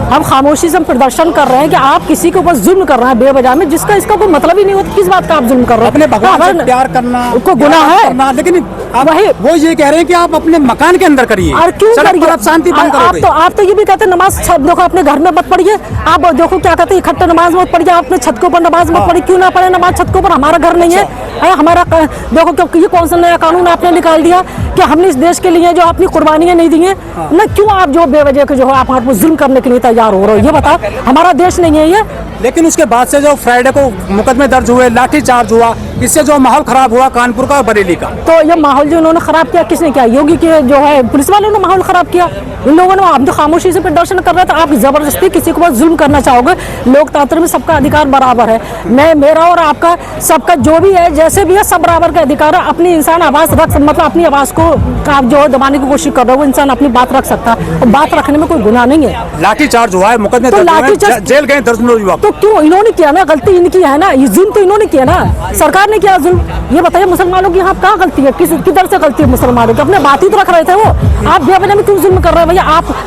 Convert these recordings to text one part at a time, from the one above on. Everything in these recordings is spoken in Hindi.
हम खामोशी से हम प्रदर्शन कर रहे हैं कि आप किसी के ऊपर जुल्म कर रहे हैं बेवजह में, जिसका इसका कोई मतलब ही नहीं होता। किस बात का आप जुल्म कर रहे हैं? अपने भगवान से प्यार करना को गुनाह है, लेकिन वही वो ये कह रहे हैं कि आप अपने मकान के अंदर करिए, और क्यों करिए? आप शांति भंग करोगे। आप तो ये भी कहते हैं नमाज देखो अपने घर में मत पढ़िए। आप देखो क्या कहते हैं इकट्ठे नमाज मत पढ़िए, आप अपने छत के ऊपर नमाज मत पढ़िए। क्यों ना पढ़े नमाज छत के ऊपर? हमारा घर नहीं है, हमारा देखो क्योंकि ये कौन सा नया कानून आपने निकाल दिया कि हमने इस देश के लिए जो अपनी कुर्बानियां नहीं दी हैं ना, क्यों आप जो बेवजह के जो है आप हमारे जुल्म करने के लिए तैयार हो रहे हो? ये बताओ, हमारा देश नहीं है ये? लेकिन उसके बाद से जो फ्राइडे को मुकदमे दर्ज हुए, लाठीचार्ज हुआ, इससे जो माहौल खराब हुआ कानपुर का और बरेली का, तो ये माहौल जो उन्होंने खराब किया किसने किया? योगी के जो है पुलिस वालों ने माहौल खराब किया। इन लोगों ने, हम तो खामोशी से प्रदर्शन कर रहे थे, आप जबरदस्ती किसी के ऊपर जुल्म करना चाहोगे। लोकतंत्र में सबका अधिकार बराबर है, मैं मेरा और आपका सबका जो भी है जैसे भी है सब बराबर का अधिकार है। अपनी इंसान आवाज रख, मतलब अपनी आवाज को आप जो दबाने की कोशिश कर रहे हो, वो इंसान अपनी बात रख सकता है और बात रखने में कोई गुनाह नहीं है। लाठीचार्ज हुआ है, मुकदमे दर्ज हुए, जेल गए दर्जनों युवक। तो क्यों इन्होंने किया ना? गलती इनकी है ना, ये जुल्म तो इन्होंने किया ना, सरकार ने किया जुल्म। ये बताइए मुसलमानों की यहाँ कहाँ गलती है? किधर से गलती है मुसलमानों की? अपने बात ही तो रख रहे थे वो, आप बेवजह में क्यों जुल्म कर रहे हैं? भैया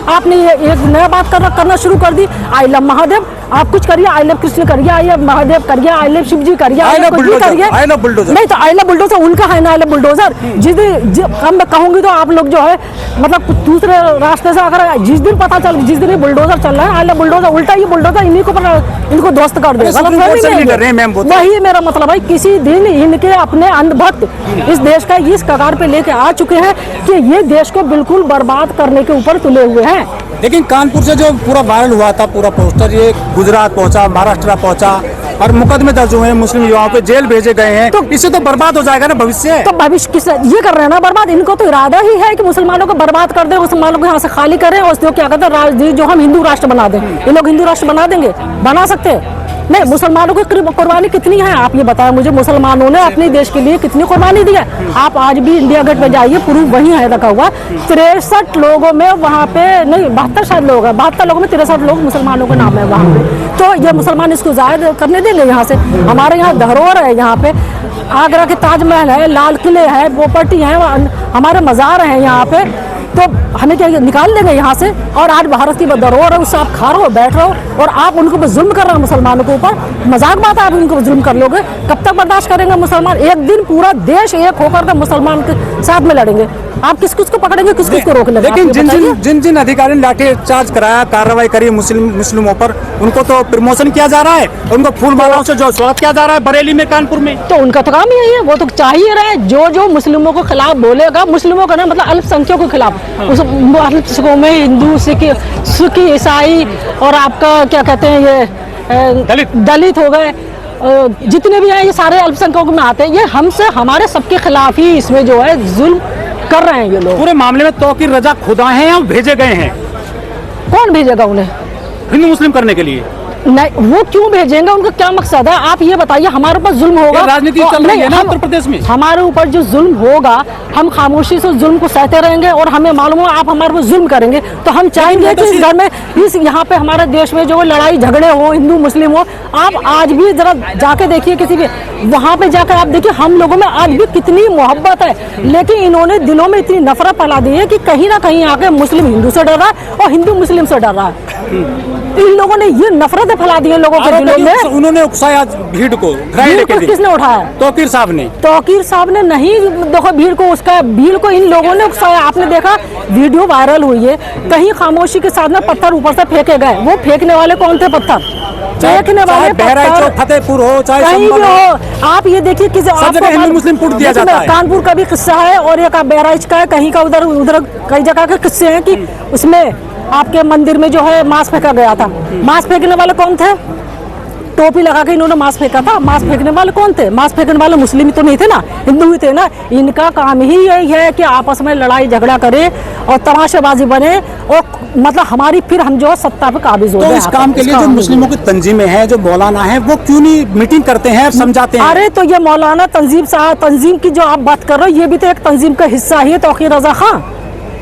आपने ये एक नया बात करना शुरू कर दी, आई लव महादेव। आप कुछ करिए, आई लव कृष्ण करिए, आई लव महादेव करिए, आई लव शिव जी करिए, आई लव करिए, आई लव बुलडोजर। नहीं तो आई लव बुलडोजर उनका है ना, आई लव बुलडोजर। जिस दिन हम कहूंगी तो आप लोग जो है मतलब दूसरे रास्ते से अगर जिस दिन पता चल, जिस दिन बुलडोजर चल रहा है, आई लव बुलडोजर, उल्टा ये बुलडोजर इन्हीं को इनको ध्वस्त कर दे। वही मेरा मतलब है, किसी दिन इनके अपने अंधभक्त इस देश का इस कगार पे लेके आ चुके हैं कि ये देश को बिल्कुल बर्बाद करने के ऊपर तुले हुए हैं। लेकिन कानपुर से जो पूरा वायरल हुआ था पूरा पोस्टर, ये गुजरात पहुंचा, महाराष्ट्र पहुंचा और मुकदमे दर्ज हुए हैं, मुस्लिम युवाओं पे जेल भेजे गए हैं। तो इससे तो बर्बाद हो जाएगा ना भविष्य। तो भविष्य किस ये कर रहे हैं ना बर्बाद? इनको तो इरादा ही है कि मुसलमानों को बर्बाद कर दे, मुसलमानों को यहाँ से खाली करें और जो क्या कहते हैं जो हम हिंदू राष्ट्र बना दें। ये लोग हिंदू राष्ट्र बना देंगे? बना सकते हैं नहीं। मुसलमानों की कुर्बानी कितनी है आप ये बताएं मुझे? मुसलमानों ने अपने देश के लिए कितनी कुर्बानी दी है? आप आज भी इंडिया गेट पे जाइए, प्रूफ वही है रखा हुआ। 63 लोगों में वहाँ पे नहीं 72 शायद लोग हैं, 72 लोगों में 63 लोग मुसलमानों का नाम है वहाँ पे। तो ये मुसलमान इसको जाहिर करने देंगे यहाँ से? हमारे यहाँ धरोहर है, यहाँ पे आगरा के ताजमहल है, लाल किले है, प्रॉपर्टी है, हमारे मज़ार हैं यहाँ पे, तो हमें क्या निकाल देंगे यहाँ से? और आज भारत की धरोहर है, उससे आप खा रहे हो, बैठ रहे हो और आप उनको ऊपर जुल्म कर रहे हो मुसलमानों के ऊपर। मजाक बात है, आप उनको जुल्म कर लोगे? कब तक बर्दाश्त करेंगे मुसलमान? एक दिन पूरा देश एक होकर के मुसलमान के साथ में लड़ेंगे। आप किस को पकड़ेंगे, किस को रोक लेंगे? लेकिन जिन अधिकारियों ने लाठीचार्ज कराया, कार्रवाई करी मुस्लिमों पर, उनको तो प्रमोशन किया जा रहा है, उनको फूल मालाओं से जो स्वागत किया जा रहा है बरेली में, कानपुर में। तो उनका तो काम ही यही है, वो तो चाहिए रहे जो मुस्लिमों को खिलाफ बोलेगा, मुस्लिमों का ना मतलब अल्पसंख्यकों के खिलाफ, उस अल्पसंख्यकों में हिंदू, सिख, ईसाई और आपका क्या कहते हैं ये दलित हो गए, जितने भी हैं ये सारे अल्पसंख्यकों में आते हैं। ये हमसे हमारे सबके खिलाफ ही इसमें जो है जुल्म कर रहे हैं ये लोग। पूरे मामले में तौकीर रजा खुदा हैं या भेजे गए हैं? कौन भेजेगा उन्हें हिंदू मुस्लिम करने के लिए? नहीं, वो क्यों भेजेंगे? उनका क्या मकसद है? आप ये बताइए। हमारे ऊपर जुल्म होगा, राजनीति चल रही है ना उत्तर प्रदेश में, हमारे ऊपर जो जुल्म होगा हम खामोशी से जुल्म को सहते रहेंगे और हमें मालूम हो आप हमारे ऊपर जुल्म करेंगे तो हम चाहेंगे कि इस घर में, इस यहाँ पे हमारे देश में जो लड़ाई झगड़े हो, हिंदू मुस्लिम हो, आप आज भी जरा जाके देखिए किसी भी वहाँ पे जाकर आप देखिए हम लोगों में आज भी कितनी मोहब्बत है। लेकिन इन्होंने दिलों में इतनी नफरत फैला दी है कि कहीं ना कहीं आके मुस्लिम हिंदू से डर रहा है और हिंदू मुस्लिम से डर रहा है। इन लोगों ने ये नफरतें फैला दी है लोगों के दिलों में। उन्होंने उकसाया भीड़ को, किसने उठाया? तौकीर साहब ने। तौकीर साहब ने नहीं, देखो भीड़ को इन लोगों ने उकसाया। आपने देखा वीडियो वायरल हुई है, कहीं खामोशी के साथ में पत्थर ऊपर से फेंके गए। वो फेंकने वाले कौन थे? पत्थर फेंकने वाले पत्थर, फतेहपुर हो चाहे कहीं भी हो, आप ये देखिए कि हिंदू मुस्लिम पुट दिया जाता है। कानपुर का भी किस्सा है और एक बहराइच का है, कहीं का उधर कई जगह के किस्से हैं कि उसमें आपके मंदिर में जो है मांस फेंका गया था। मांस फेंकने वाले कौन थे? टोपी लगा के इन्होंने मांस फेंका था। मांस फेंकने वाले कौन थे? मांस फेंकने वाले मुस्लिम तो नहीं थे ना, हिंदू ही थे ना। इनका काम ही यही है कि आपस में लड़ाई झगड़ा करे और तमाशाबाजी बने और मतलब हमारी फिर हम जो सत्ता पे काबिज हो जाए। तो इस काम के लिए जो मुस्लिमों की तंजीमें हैं, जो मौलाना है, वो क्यों नहीं मीटिंग करते हैं, समझाते हैं? अरे तो ये मौलाना तंजीम की जो आप बात कर रहे हो, ये भी तो एक तंजीम का हिस्सा ही है, तौकीर रजा खां।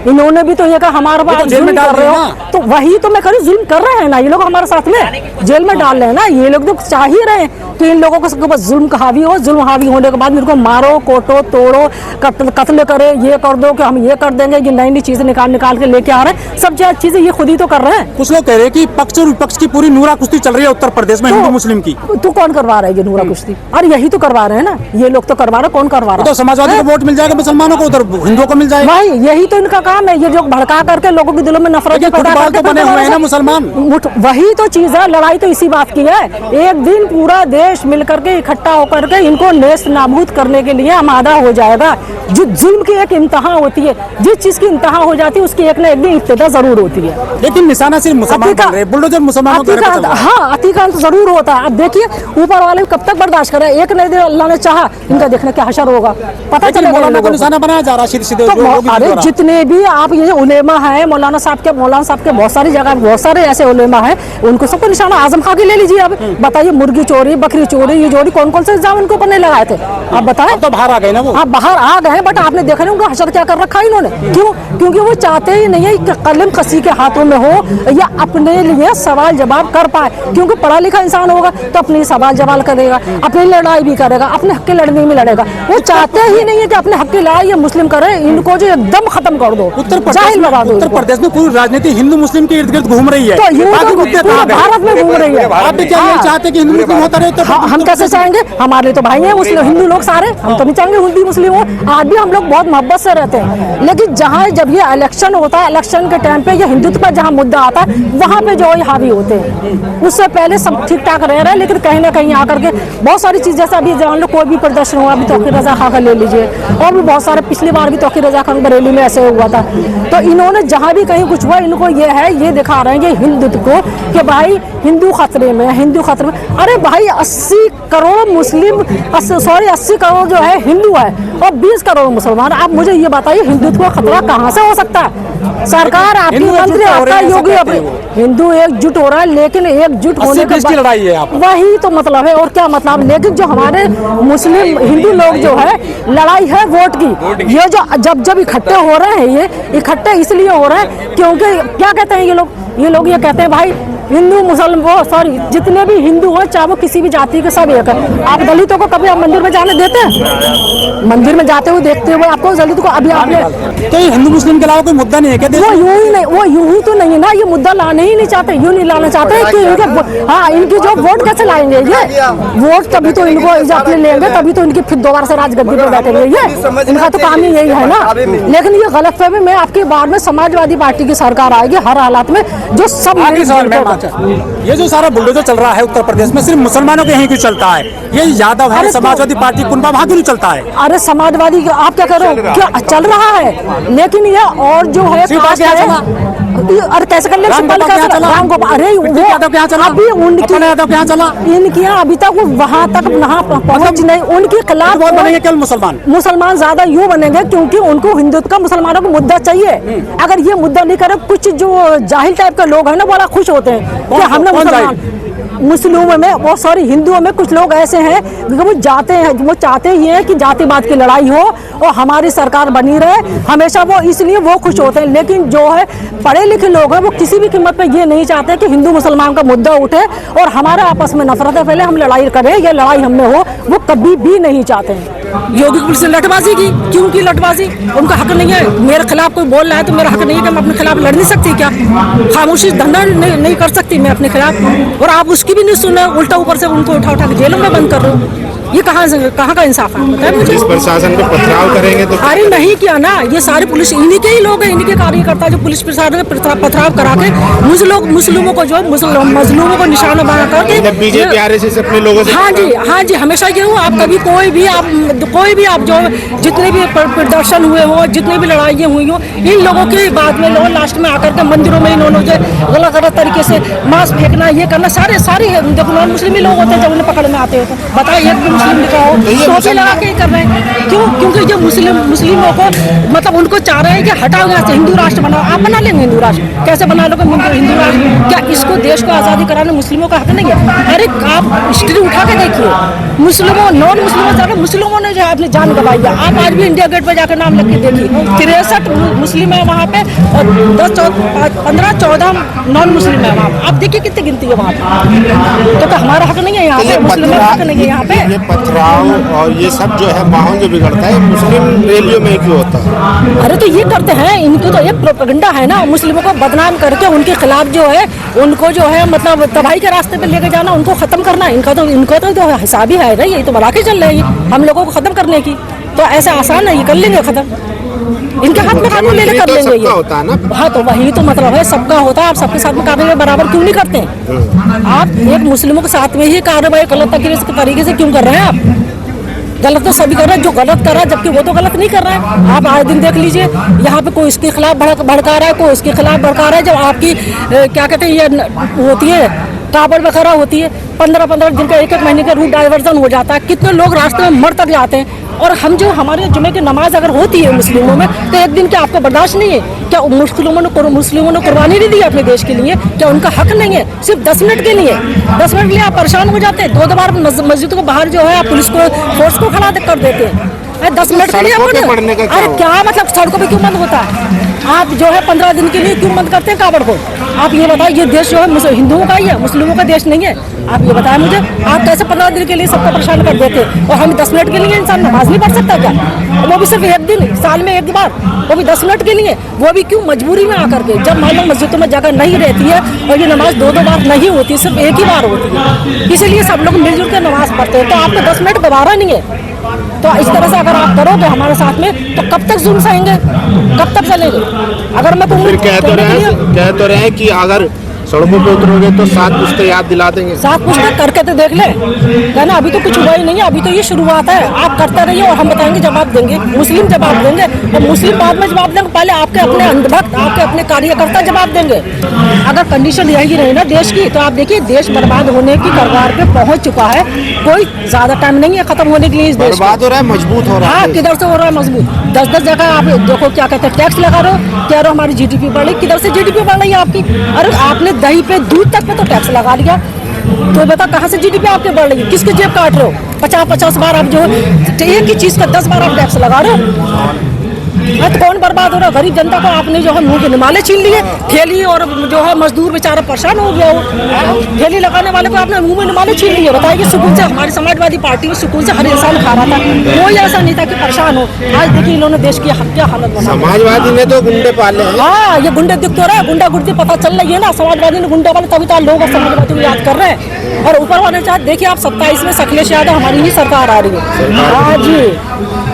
इन्होंने भी तो ये कहा हमारे तो पास जेल में जुल्म डाल कर रहे रहे हो, हैं ना। तो वही तो मैं कह रही हूँ, जुल्म कर रहे हैं ना ये लोग हमारे साथ में, जेल में डाल रहे हैं ना ये लोग। तो चाह ही रहे हैं कि इन लोगों को बस जुल्म का हावी हो, जुल्म हावी होने के बाद इनको मारो, कोटो, तोड़ो, कत्ल करे, ये कर दो कि हम ये कर देंगे, ये नई नई चीजें निकाल के लेके आ रहे हैं। सब चीजें ये खुद ही तो कर रहे हैं। कुछ लोग कह रहे हैं कि पक्ष और विपक्ष की पूरी नूरा कुश्ती चल रही है उत्तर प्रदेश में हिंदू मुस्लिम की। तो कौन करवा रहा है ये नूरा कुश्ती? अरे यही तो करवा रहे हैं ना ये लोग, तो करवा रहे हैं। कौन करवा रहा तो है? समाजवादी को वोट मिल जाएगा मुसलमानों को, उधर हिंदुओं को मिल जाएगा। भाई यही तो इनका काम है, ये जो भड़का करके लोगों के दिलों में नफरत लेकिन पैदा फुटबॉल करके तो बने हुए हैं ना मुसलमान। वही तो चीज है, लड़ाई तो इसी बात की है। एक दिन पूरा देश मिलकर के इकट्ठा होकर के इनको नेस्त नाबूद करने के लिए आमादा हो जाएगा। जो जुल्म की एक इंतहा होती है, जिस चीज की इंतहा हो जाती है उसकी एक ना एक दिन इब्तिदा जरूर होती है। लेकिन निशाना सिर्फ मुसलमान बन रहे हैं, बुलडोजर मुसलमानों के घर पे चल रहा है। हाँ, अतिकांत जरूर होता है। अब देखिए ऊपर वाले कब तक बर्दाश्त करे, एक नहीं दिन अल्लाह ने चाहा, इनका देखना क्या हशर होगा, पता लेकिन चलेगा मौलाना इन को लोगों को। निशाना बनाया जा रहा है सीधे तो जो लोग अरे द्वारा। जितने भी आप ये उलेमा हैं, मौलाना साहब के बहुत सारी जगह बहुत सारे ऐसे उलेमा हैं, उनको सबको निशाना आजम खां की ले लीजिए। अब बताइए, मुर्गी चोरी, बकरी चोरी, ये चोरी, कौन कौन से इल्जाम इनके ऊपर नहीं लगाए थे? आप बताएं। तो बाहर आ गए ना वो। आप बाहर आ गए, बट आपने देखा नहीं उनका हशर क्या कर रखा है इन्होंने? क्यों? क्योंकि वो चाहते ही नहीं है कि कलम किसी के हाथों में हो या अपने लिए सवाल जवाब कर पाए। क्योंकि पढ़ा लिखा इंसान होगा तो अपने सवाल जवाब करेगा, अपनी लड़ाई भी करेगा, अपने हक की लड़ने में लड़ेगा। वो चाहते ही नहीं है कि अपने हक की लड़ाई ये मुस्लिम करे, इनको जो एकदम खत्म कर दो, जाहिल बना दो। उत्तर प्रदेश में पूरी राजनीति हिंदू मुस्लिम के इर्द गिर्द घूम रही है। तो यूं बाकी तो मुद्दे पूरे कहाँ गए? भारत में घूम रही है। आप भी क्या यही हाँ। चाहते हैं कि हिंदू मुस्लिम होता रहे? तो हम कैसे चाहेंगे? हमारे तो भाई हैं मुस्लिम हिंदू लोग सारे, हम तो नहीं चाहेंगे हिंदू मुस्लिम हो। आज भी हम लोग बहुत मोहब्बत से रहते हैं, लेकिन जहाँ जब ये इलेक्शन होता है, इलेक्शन के टाइम पे ये हिंदुत्व पर जहाँ मुद्दा आता है वहाँ पे जो ये हावी होते हैं। उससे पहले सब ठीक ठाक रह रहे हैं, लेकिन कहीं ना कहीं आकर के बहुत सारी चीज़, जैसे अभी जान लो कोई भी प्रदर्शन हुआ, अभी तौकीर रजा खां का ले लीजिए, और भी बहुत सारे, पिछली बार भी तौकीर रजा खां बरेली में ऐसे हुआ था। तो इन्होंने जहाँ भी कहीं कुछ हुआ, इनको ये है, ये दिखा रहे हैं ये हिंदुत्व को कि भाई हिंदू खतरे में, हिंदू खतरे में। अरे भाई 80 करोड़ मुस्लिम, 80 करोड़ जो है हिंदू है और 20 करोड़ मुसलमान। आप मुझे ये बताइए हिंदुत्व का खतरा कहाँ से हो सकता है? सरकार आपकी हिंदू मंत्री एकजुट हो रहे आपका हैं, ऐसा योगी कहते हैं वो। हिंदू एकजुट हो रहा है, लेकिन एकजुट होने के 80-20 की लड़ाई है आप। वही तो मतलब है, और क्या मतलब। लेकिन जो हमारे मुस्लिम हिंदू लोग जो है, लड़ाई है वोट की। ये जो जब इकट्ठे हो रहे हैं, ये इकट्ठे इसलिए हो रहे हैं क्योंकि क्या कहते हैं ये लोग ये कहते हैं भाई हिंदू मुसलमान, सॉरी, जितने भी हिंदू हो, चाहे वो किसी भी जाति के, सब एक है। आप दलितों को कभी आप मंदिर में जाने देते हैं? मंदिर में जाते हुए देखते हुए आपको दलित को अभी आपने, तो ये हिंदू मुस्लिम के अलावा कोई मुद्दा नहीं है क्या देश वो में? यूं ही नहीं, वो यूं ही तो नहीं है ना, ये मुद्दा लाने ही नहीं चाहते, यूं नहीं लाना चाहते कि इनके, हाँ, इनकी जो वोट कैसे लाएंगे ये वोट, तभी तो इनको अपने लेंगे, तभी तो इनकी फिर दोबारा से राजगद्दी पर बैठेंगे। ये इनका तो काम ही यही है ना। लेकिन ये गलतफहमी में आपकी बाद में समाजवादी पार्टी की सरकार आएगी हर हालात में, जो सब आखिरी सवाल मैम, ये जो सारा बुलडोजर चल रहा है उत्तर प्रदेश में, सिर्फ मुसलमानों के यहीं क्यों चलता है? ये यादव है, अरे समाजवादी पार्टी कुनबा, वहाँ क्यों चलता है? अरे समाजवादी आप क्या कर रहे हो? क्या चल रहा है, लेकिन ये और जो है शिवपाल कास्ट के यहाँ है, चला? अरे कैसे कर ले रामगोपाल के यहाँ चला? अरे पृथ्वी यादव के यहाँ चला? अभी उनकी, अपर्णा यादव के यहाँ चला? इनके यहाँ अभी तक वो वहाँ तक पहुँच नहीं, उनके खिलाफ बहुत बनेंगे केवल मुसलमान ज्यादा यूं बनेंगे क्योंकि उनको हिंदुत्व का, मुसलमानों को मुद्दा चाहिए। अगर ये मुद्दा नहीं करे, कुछ जो जाहिल टाइप के लोग हैं ना, बड़ा खुश होते हैं कि हमने मुस्लिमों में, वो सॉरी हिंदुओं में कुछ लोग ऐसे हैं कि वो जाते हैं, वो चाहते ही हैं कि जातिवाद की लड़ाई हो और हमारी सरकार बनी रहे हमेशा, वो इसलिए वो खुश होते हैं। लेकिन जो है पढ़े लिखे लोग हैं, वो किसी भी कीमत पे ये नहीं चाहते कि हिंदू मुसलमान का मुद्दा उठे और हमारा आपस में नफरतें फैले, हम लड़ाई करें, ये लड़ाई हमें हो, वो कभी भी नहीं चाहते हैं। योगी पुलिस ने लटबाजी की, क्यों की लटबाजी? उनका हक नहीं है, मेरे खिलाफ कोई बोल रहा है तो मेरा हक नहीं है कि मैं अपने खिलाफ लड़ नहीं सकती क्या? खामोशी धंधा नहीं कर सकती मैं अपने खिलाफ? और आप उसकी भी नहीं सुन रहे, उल्टा ऊपर से उनको उठा के जेलों में बंद कर रहे हो। ये कहाँ का इंसाफ है बताए मुझे? इस प्रशासन पे पथराव करेंगे तो अरे नहीं किया ना, ये सारे पुलिस इन्हीं के ही लोग हैं, इन्हीं के कार्यकर्ता जो पुलिस प्रशासन में पथराव करा के मुस्लिमों को, जो मजलूमों को निशाना बना करके बीजेपी आरएसएस अपने लोगों से, हाँ जी, हमेशा ये हुआ। आप कभी कोई भी आप जो जितने भी प्रदर्शन हुए हो, जितने भी लड़ाइयाँ हुई हो, इन लोगों के बाद में लोग लास्ट में आकर के मंदिरों में इन्होंने जो गलत तरीके से मांस फेंकना, ये करना, सारे देखो नॉन मुस्लिम ही लोग होते हैं जब उन्हें पकड़ में आते हो तो बताइए, एक भी मुस्लिम दिखाओ, टोपी लगा के कर रहे हैं। क्यों? क्योंकि जो मुस्लिमों को, मतलब उनको चाह रहे हैं कि हटाओ यहाँ से, हिंदू राष्ट्र बनाओ। आप बना लेंगे हिंदू राष्ट्र? कैसे बना लोगे हिंदू राष्ट्र? क्या इसको देश को आज़ादी कराने मुस्लिमों का हक नहीं है? अरे आप हिस्ट्री उठा के देखिए, मुस्लिमों नॉन मुस्लिमों से मुस्लिमों ने जो है अपनी जान गंवाई है। आप आज भी इंडिया गेट पर जाकर नाम लिख के देखिए, 63 मुस्लिम है वहाँ पे और 15-14 नॉन मुस्लिम है वहाँ। आप देखिए कितनी गिनती है वहाँ पे। तो हमारा हक नहीं है यहाँ पे, मुस्लिमों का हक नहीं है यहाँ पे। ये पथराव और ये सब जो है माहौल जो बिगड़ता है मुस्लिम रैलियों में क्यों होता है? अरे तो ये करते हैं, इनको तो ये प्रोपेगेंडा है ना, मुस्लिमों को बदनाम करके उनके खिलाफ जो है उनको जो है मतलब तबाही के रास्ते पे लेके जाना, उनको खत्म करना। इनका तो हिसाब ही है ना, ये तो बना के चल रहे हैं हम लोगों को खत्म करने की। तो ऐसा आसान है, ये कर लेंगे खत्म, इनके हाथ में कानून ले कर तो लेंगे ये। होता है ना। हाँ तो वही तो मतलब है, सबका होता है। आप सबके साथ में कार्रवाई बराबर क्यों नहीं करते हैं? आप एक मुस्लिमों के साथ में ही कार्रवाई गलत तरीके से क्यों कर रहे हैं? आप गलत तो सभी कर रहे हैं, जो गलत कर रहा है जबकि वो तो गलत नहीं कर रहा है। आप आए दिन देख लीजिए, यहाँ पे कोई इसके खिलाफ भड़का रहा है, कोई इसके खिलाफ भड़का रहा है। जब आपकी क्या कहते हैं ये होती है कावड़ वगैरह होती है, 15-15 दिन का 1-1 महीने का रूट डाइवर्जन हो जाता है, कितने लोग रास्ते में मर तक जाते हैं। और हम जो हमारे जुमे की नमाज अगर होती है मुस्लिमों में, तो एक दिन क्या आपको बर्दाश्त नहीं है क्या? मुस्लिमों ने कुर्बानी नहीं दी अपने देश के लिए, क्या उनका हक नहीं है? सिर्फ 10 मिनट के लिए, 10 मिनट के लिए आप परेशान हो जाते हैं। 2 बार मस्जिद को बाहर जो है आप पुलिस को फोर्स को खड़ा कर देते हैं। 10 मिनट के लिए अरे क्या मतलब सड़कों पे क्यों बंद होता है? आप जो है 15 दिन के लिए क्यों बंद करते हैं कावड़ को? आप ये बताइए, ये देश जो है हिंदुओं का ही है, मुस्लिमों का देश नहीं है। आप ये बताएं मुझे, आप कैसे 15 दिन के लिए सबको परेशान कर देते हैं? और हम 10 मिनट के लिए इंसान नमाज नहीं पढ़ सकता क्या? वो भी सिर्फ एक दिन साल में एक बार, वो भी 10 मिनट के लिए, वो भी क्यों मजबूरी में आकर के। जब मान लो मस्जिदों में जगह नहीं रहती है और ये नमाज 2-2 बार नहीं होती, सिर्फ एक ही बार होती है, इसीलिए सब लोग मिलजुल कर नमाज पढ़ते हैं। तो आपको 10 मिनट गवारा नहीं है। तो इस तरह से अगर आप करोगे हमारे साथ में, तो कब तक जुल्म सहेंगे, कब तक चलेंगे? अगर मैं फिर कह तो रहे हैं कि अगर सड़कों पे उतरोगे तो 7 पुश्ते याद दिला देंगे। 7 पुश्ते करके तो देख ले, कहना अभी तो कुछ हुआ ही नहीं है, अभी तो ये शुरुआत है। आप करते रहिए और हम बताएंगे, जवाब देंगे, मुस्लिम जवाब देंगे। और मुस्लिम बाद में जवाब देंगे, पहले आपके अपने अंधभक्त, आपके अपने कार्यकर्ता जवाब देंगे। अगर कंडीशन यही रही ना देश की, तो आप देखिए देश बर्बाद होने की कगार पे पहुंच चुका है। कोई ज्यादा टाइम नहीं है खत्म होने के लिए। इस देश बर्बाद हो रहा है, मजबूत हो रहा है। हाँ, किधर से हो रहा है मजबूत? 10-10 जगह आप देखो क्या कहते हैं, टैक्स लगा रहे हो, कह रहे हो हमारी GDP बढ़ रही। किधर से GDP बढ़ रही है आपकी? अरे आपने दही पे दूध तक पे तो टैक्स लगा लिया, तो बता कहाँ से GDP आपके बढ़ रही है? किसके जेब काट रहे हो? 50-50 बार आप जो एक ही चीज का 10 बार आप टैक्स लगा रहे हो। तो कौन बर्बाद हो रहा है? गरीब जनता को आपने जो है मुंह के निमाले छीन लिए। ठेली और जो है मजदूर बेचारा परेशान हो गया हो, ठेली लगाने वाले को आपने मुंह में निमाले छीन लिए। बताइए, सुकून से हमारी समाजवादी पार्टी में सुकून से हर इंसान खा रहा था, कोई ऐसा नहीं था कि परेशान हो। आज देखिए इन्होंने देश की क्या हालत बना। समाजवादी ने तो गुंडे पाले हैं। हाँ, ये गुंडे दिख तो रहे हैं, गुंडा गुर्दी पता चल रही है ना। समाजवादी ने गुंडे वाले, तभी तो लोग समाजवादी को याद कर रहे हैं। और ऊपर वाले चाहे देखिए आप 27 में अखिलेश यादव हमारी ही सरकार आ रही है। हाँ जी,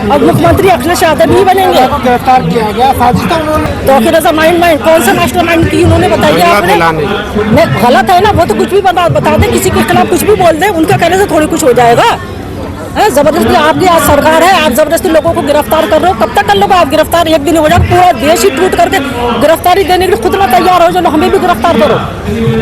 अब मुख्यमंत्री अखिलेश यादव भी बनेंगे। गिरफ्तार किया गया तो फिर ऐसा माइंड कौन सा मास्टर माइंड की उन्होंने बताइए आपने? नहीं, गलत है ना, वो तो कुछ भी बता दे, किसी के खिलाफ कुछ भी बोल दे, उनका कहने से थोड़ी कुछ हो जाएगा। जबरदस्ती आपकी आज सरकार है, आप जबरदस्ती लोगों को गिरफ्तार कर रहे हो। कब तक कर लोगे आप गिरफ्तार? एक दिन हो जाए, पूरा देश ही टूट करके गिरफ्तारी देने के लिए खुद ना तैयार हो जाओ, हमें भी गिरफ्तार करो।